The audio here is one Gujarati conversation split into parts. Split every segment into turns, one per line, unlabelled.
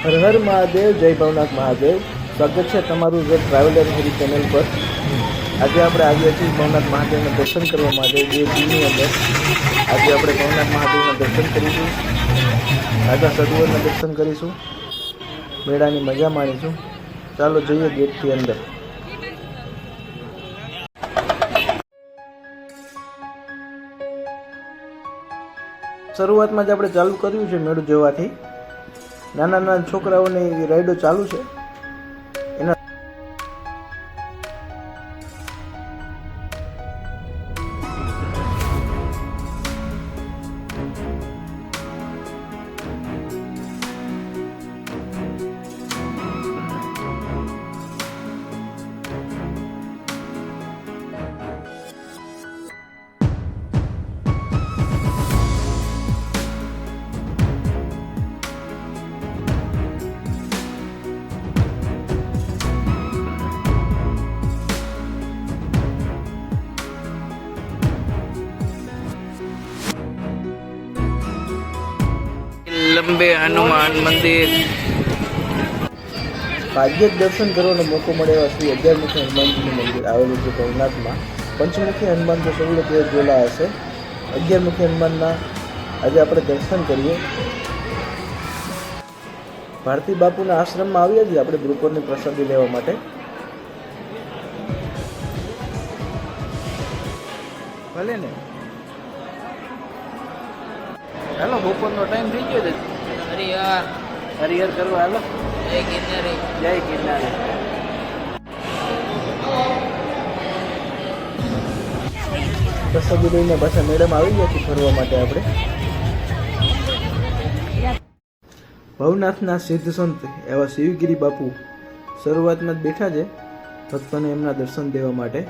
હર હર મહાદેવ, જય ભવનાથ મહાદેવ। સ્વાગત છે તમારું જે ટ્રાવેલર હેરી ચેનલ પર। આજે આપણે આવ્યા છીએ ભવનાથ મહાદેવના દર્શન કરવા માટે દેવની અંદર। આજે આપણે ભવનાથ મહાદેવના દર્શન કરીશું, રાજા સરોવરના દર્શન કરીશું, મેળાની મજા માણીશું। ચાલો જઈએ ગેટથી અંદર। શરૂઆતમાં જ આપણે ચાલુ કર્યું છે મેળું જોવાથી। નાના નાના છોકરાઓની રાઈડો ચાલુ છે એના
लंबे हनुमान मंदिर
ભાગ્યે જ દર્શન કરવાનો મોકો મળે એવા શ્રી 11મુખી હનુમાનજીનું મંદિર આવેલું છે ભવનાથમાં। પંચમુખી હનુમાન તો સૌને તે જોયેલા હશે। 11મુખી હનુમાનના આજે આપણે દર્શન કરીએ। ભારતી બાપુના આશ્રમમાં આવ્યા છીએ આપણે બપોરની પ્રસાદી લેવા માટે। ભલે ને હાલો, બપોરનો ટાઈમ થઈ ગયો છે।
हरिहर
હરિહર કરવા હાલો।
जय गिरनारी
જય ગિરનારી। પ્રસાદી લઈને પાછા મેડમ આવી ગયા છે ફરવા માટે આપણે। ભવનાથના સિદ્ધ સંત એવા શિવગિરી બાપુ શરૂઆતમાં જ બેઠા છે ભક્તોને એમના દર્શન દેવા માટે।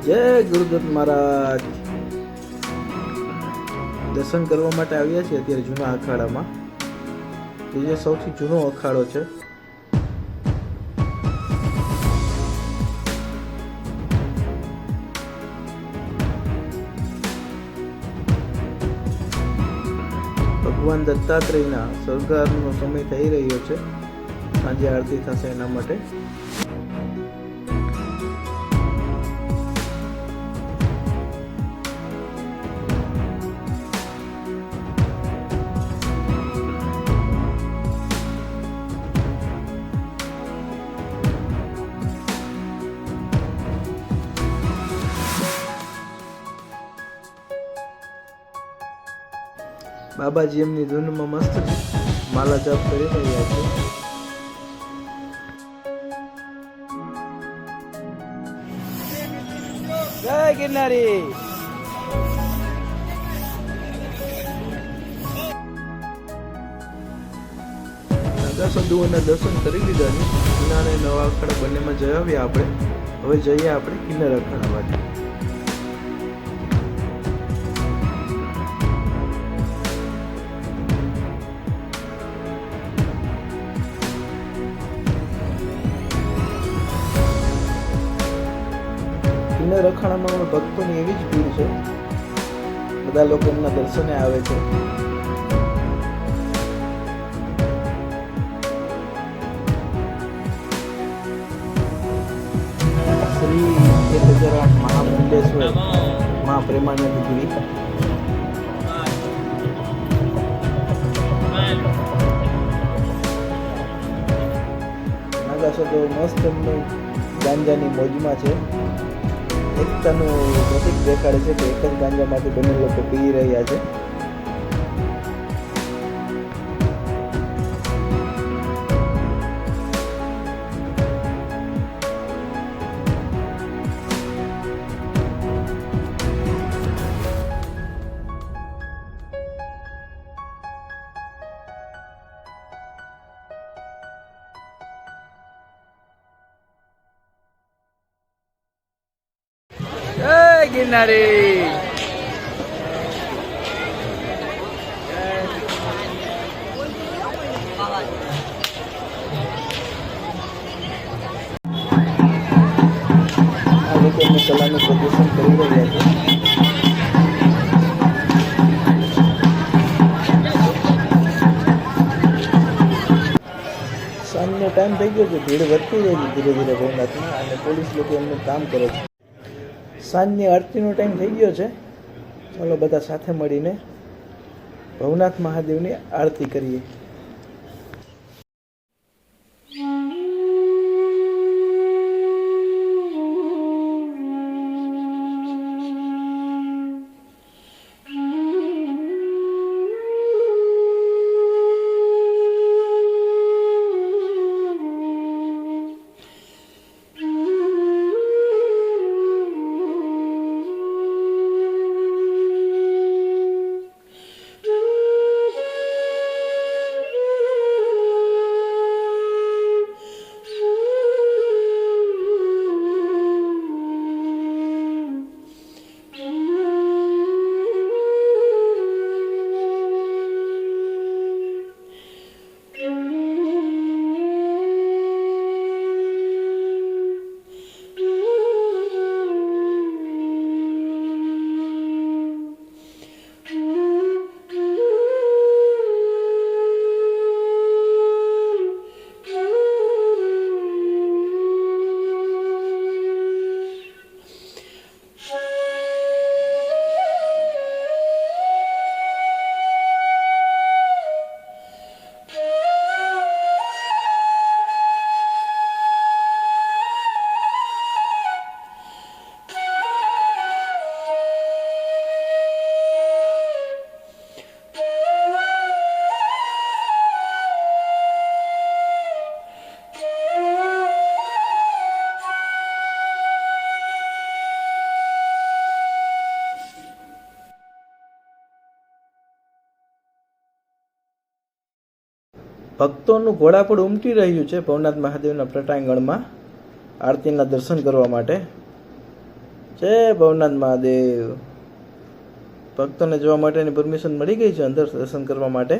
જય ગુરુદત્ત મહારાજ। દર્શન કરવા માટે આવ્યા છીએ અત્યારે જૂના અખાડામાં, કે જે સૌથી જૂનો અખાડો છે। ભગવાન દત્તાત્રેયના સ્વર્ગારોહણનો સમય થઈ રહ્યો છે, સાંજે આરતી થશે એના માટે। બાબાજી એમની ધૂનમાં મસ્ત માલા જાપ કરી રહ્યા છે। જય ગિરનારી। નાગા સાધુઓના દર્શન કરી લીધા છે। જૂના અને નવા અખાડા બંનેમાં જઈ આવ્યા આપણે। હવે જઈએ આપણે કિન્નર અખાડા માટે। કિન્નર અખાડામાં ભક્તોની એવી જ ભીડ છે, બધા લોકો એમના દર્શને આવે છે। શ્રી 1008 મહામંડલેશ્વર મહા પ્રેમાનંદ ગિરી। નાગા સાધુ મસ્ત એમનું ગાંજાની મોજમાં છે। એકતાનું પ્રતિક દેખાડે છે કે એક જ ગાંજામાંથી બંને લોકો પી રહ્યા છે।
जय गिरनारी।
માનું પ્રદર્શન કરી રહ્યા છે. સાંજનો ટાઈમ થઈ ગયો છે, ભીડ વધતી જાય છે ધીરે ધીરે ભવનાથમાં, અને પોલીસ લોકો એમનું કામ કરે છે. સાંજની આરતીનો ટાઈમ થઈ ગયો છે. ચાલો બધા સાથે મળીને ભવનાથ મહાદેવની આરતી કરીએ. ભક્તોનું ઘોડાપુર ઉમટી રહ્યું છે ભવનાથ મહાદેવના પ્રટાંગણમાં આરતીના દર્શન કરવા માટે. જય ભવનાથ મહાદેવ. ભક્તોને જવા માટેની પરમિશન મળી ગઈ છે અંદર દર્શન કરવા માટે.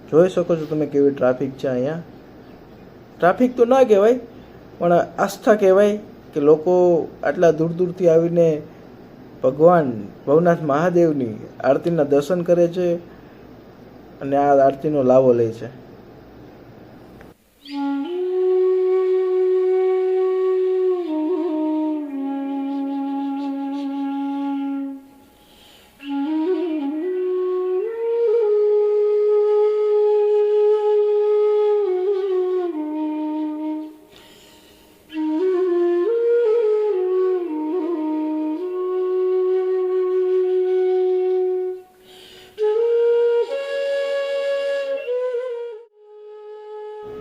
જોઈ શકો છો તમે કેવી ટ્રાફિક છે અહીંયા. ટ્રાફિક તો ના કહેવાય પણ આસ્થા કહેવાય કે લોકો આટલા દૂર દૂરથી આવીને ભગવાન ભવનાથ મહાદેવની આરતીના દર્શન કરે છે અને આ આરતીનો લાવો લે છે.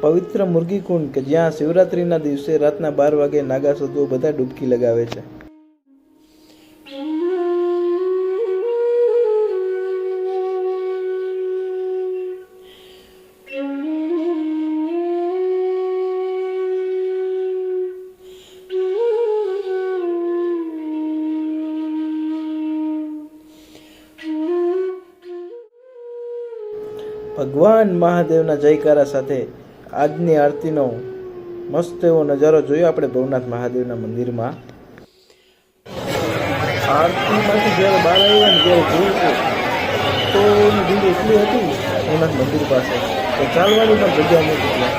પવિત્ર મુરગી કુંડ કે જ્યાં શિવરાત્રીના દિવસે રાતના 12 વાગે નાગા સાધુઓ બધા ડૂબકી લગાવે છે. ભગવાન મહાદેવના જયકારા સાથે આજની આરતીનો મસ્ત એવો નજારો જોયો આપણે ભવનાથ મહાદેવના મંદિરમાં. આરતીમાંથી જ્યારે બહાર આવ્યા ને ત્યારે જોયું તો એની ભીડ એટલી હતી ભવનાથ મંદિર પાસે તો ચાલવાની પણ જગ્યા નથી.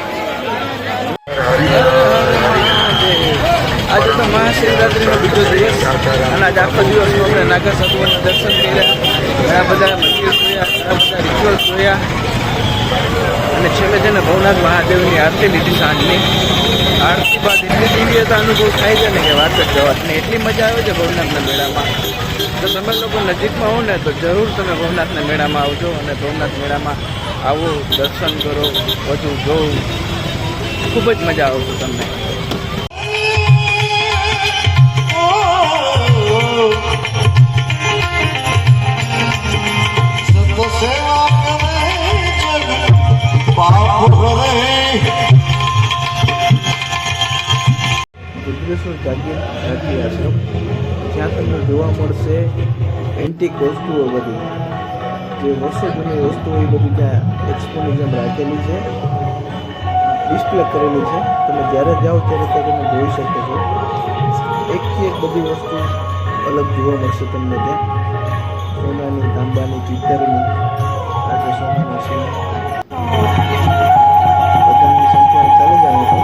આજે તો મહાશિવરાત્રીનો બીજો દિવસ અને આજે આખો દિવસ આપણે નાગા સાધુઓના દર્શન કર્યા, ઘણા બધા મંદિર જોયા, ઘણા બધા રિચ્યુઅલ્સ જોયા અને છેલ્લે છે ને ભવનાથ મહાદેવની આરતી લીધી. સાંજની આરતી બાદ એટલી દિવ્યતા અનુભવ થાય છે ને કે વાત જ જવાત ને એટલી મજા આવે છે ભવનાથના મેળામાં. તો તમે લોકો નજીકમાં હો ને તો જરૂર તમે ભવનાથના મેળામાં આવજો અને ભવનાથ મેળામાં આવો, દર્શન કરો, બધું જોવું, ખૂબ જ મજા આવશે તમને.
રુદ્રેશ્વર જાગીર આશ્રમ, જ્યાં તમને જોવા મળશે એન્ટિક વસ્તુઓ બધી, જે વર્ષો જૂની વસ્તુઓ એ બધી ત્યાં એક્સપોની જેમ રાખેલી છે, ડિસ્પ્લે કરેલી છે. તમે જ્યારે જાઓ ત્યારે તમે જોઈ શકો છો. એકથી એક બધી વસ્તુ અલગ જોવા મળશે તમને ત્યાં. સોનાની, તાંબાની, પિત્તળની, આ છે સોનાની છે. બધાની સંખ્યા ચાલે જ આવે તો.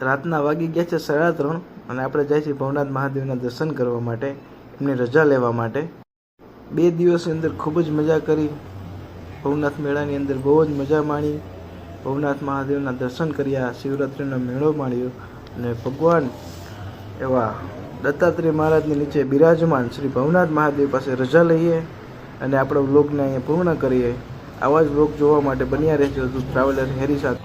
રાતના વાગી ગયા છે 3:30 અને આપણે જાય છીએ ભવનાથ મહાદેવના દર્શન કરવા માટે, એમની રજા લેવા માટે. 2 દિવસની અંદર ખૂબ જ મજા કરી. ભવનાથ મેળાની અંદર બહુ જ મજા માણી. ભવનાથ મહાદેવના દર્શન કર્યા, શિવરાત્રિનો મેળો માણ્યો અને ભગવાન એવા દત્તાત્રેય મહારાજની નીચે બિરાજમાન શ્રી ભવનાથ મહાદેવ પાસે રજા લઈએ અને આપણો વ્લોગને અહીંયા પૂર્ણ કરીએ. આવા જ વ્લોગ જોવા માટે બન્યા રહેજો ટ્રાવેલર હેરી સાથે.